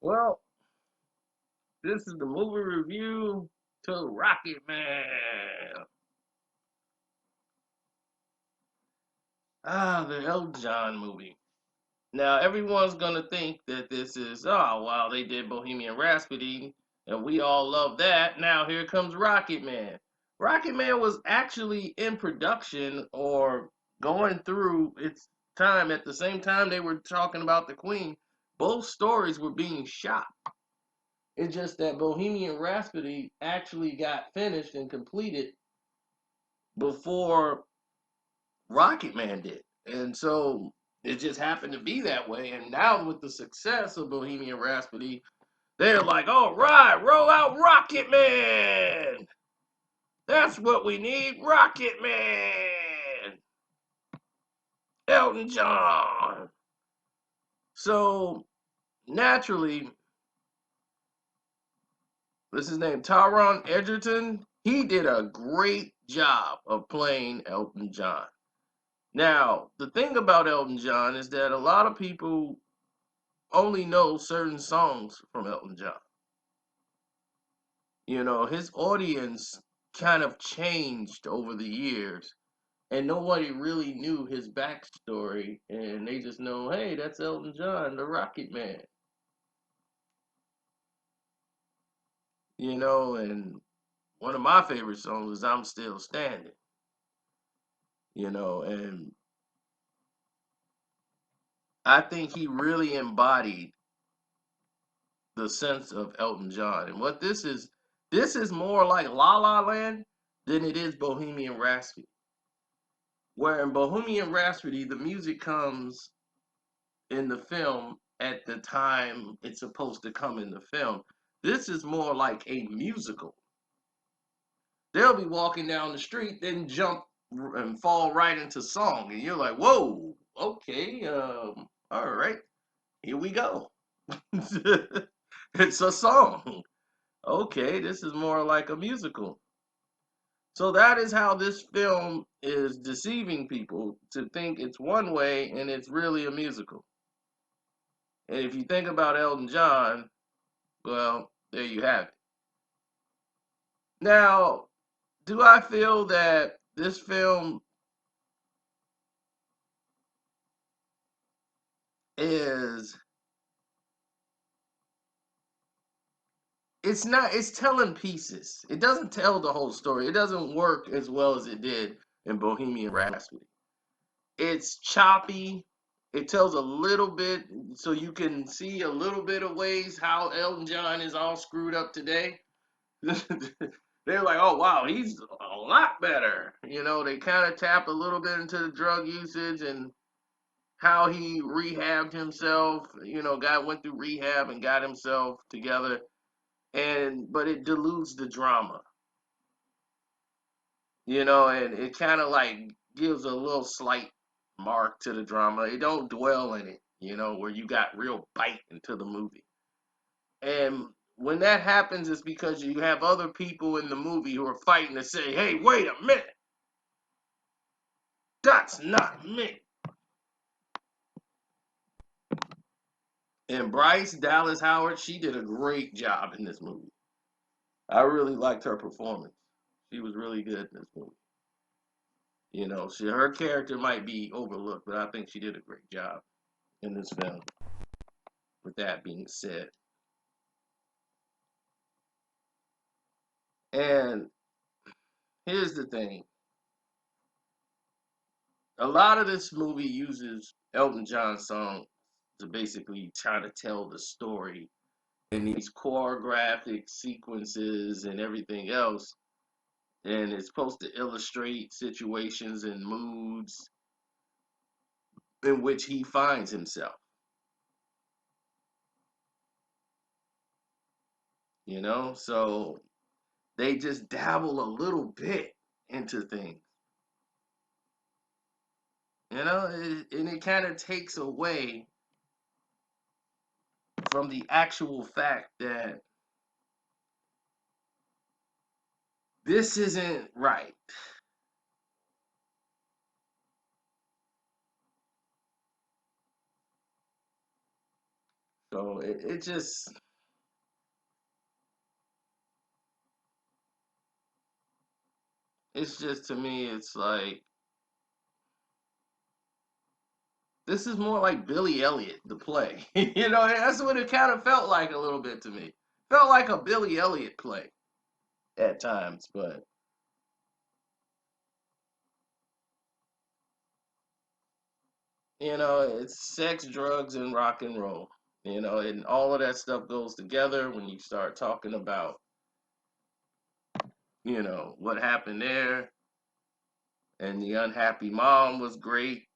Well, this is the movie review to Rocketman. The Elton John movie. Now, everyone's gonna think that this is, oh, wow, they did Bohemian Rhapsody, and we all love that. Now, here comes Rocketman. Rocketman was actually in production or going through its time at the same time they were talking about the Queen. Both stories were being shot. It's just that Bohemian Rhapsody actually got finished and completed before Rocketman did. And so it just happened to be that way. And now with the success of Bohemian Rhapsody, they're like, all right, roll out Rocketman. That's what we need, Rocketman. Elton John. So naturally, what's his name? Taron Egerton. He did a great job of playing Elton John. Now, the thing about Elton John is that a lot of people only know certain songs from Elton John. You know, his audience kind of changed over the years, and nobody really knew his backstory, and they just know, hey, that's Elton John, the Rocket Man. You know, and one of my favorite songs is I'm Still Standing, you know, and I think he really embodied the sense of Elton John. And what this is more like La La Land than it is Bohemian Rhapsody. Where in Bohemian Rhapsody, the music comes in the film at the time it's supposed to come in the film. This is more like a musical. They'll be walking down the street, then jump and fall right into song, and you're like, "Whoa, okay, all right, here we go." It's a song. Okay, this is more like a musical. So that is how this film is deceiving people to think it's one way and it's really a musical. And if you think about Elton John, well, there you have it. Now, do I feel that this film is it's not it's telling pieces. It doesn't tell the whole story. It doesn't work as well as it did in Bohemian Rhapsody. It's choppy. It tells a little bit, so you can see a little bit of ways how Elton John is all screwed up today. They're like, oh wow, he's a lot better. You know, they kind of tap a little bit into the drug usage and how he rehabbed himself. You know, guy went through rehab and got himself together, and but it dilutes the drama. You know, and it kind of like gives a little slight mark to the drama. It don't dwell in it, you know, where you got real bite into the movie. And when that happens, it's because you have other people in the movie who are fighting to say, hey, wait a minute, that's not me. And Bryce Dallas Howard, she did a great job in this movie. I really liked her performance. She was really good in this movie. You know, her character might be overlooked, but I think she did a great job in this film. With that being said, and here's the thing: a lot of this movie uses Elton John's song to basically try to tell the story in these choreographic sequences and everything else, and it's supposed to illustrate situations and moods in which he finds himself. You know, so they just dabble a little bit into things. You know, and it kind of takes away from the actual fact that this isn't right. So it's just to me, it's like this is more like Billy Elliot, the play. You know, that's what it kind of felt like a little bit to me. Felt like a Billy Elliot play at times, but you know, it's sex, drugs, and rock and roll. You know, and all of that stuff goes together when you start talking about, you know, what happened there. And the unhappy mom was great.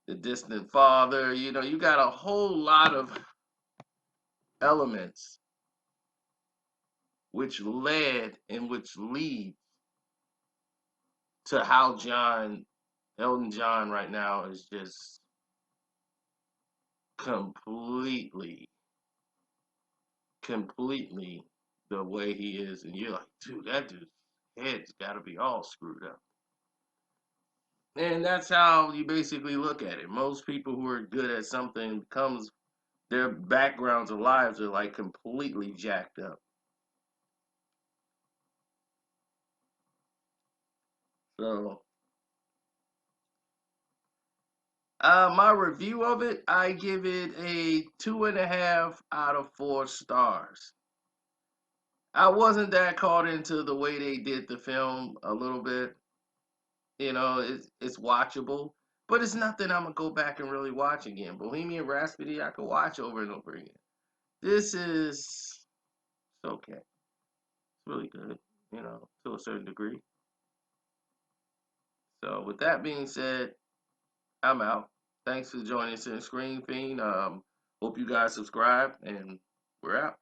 The distant father, you know, you got a whole lot of elements which led and which lead to how Elton John right now is just completely, completely the way he is. And you're like, dude, that dude's head's got to be all screwed up. And that's how you basically look at it. Most people who are good at something becomes their backgrounds of lives are like completely jacked up. So, my review of it, I give it a 2.5 out of 4 stars. I wasn't that caught into the way they did the film a little bit. You know, it's watchable, but it's nothing I'm gonna go back and really watch again. Bohemian Rhapsody, I could watch over and over again. This is it's okay. It's really good, you know, to a certain degree. So with that being said, I'm out. Thanks for joining us in Screen Fiend. Hope you guys subscribe, and we're out.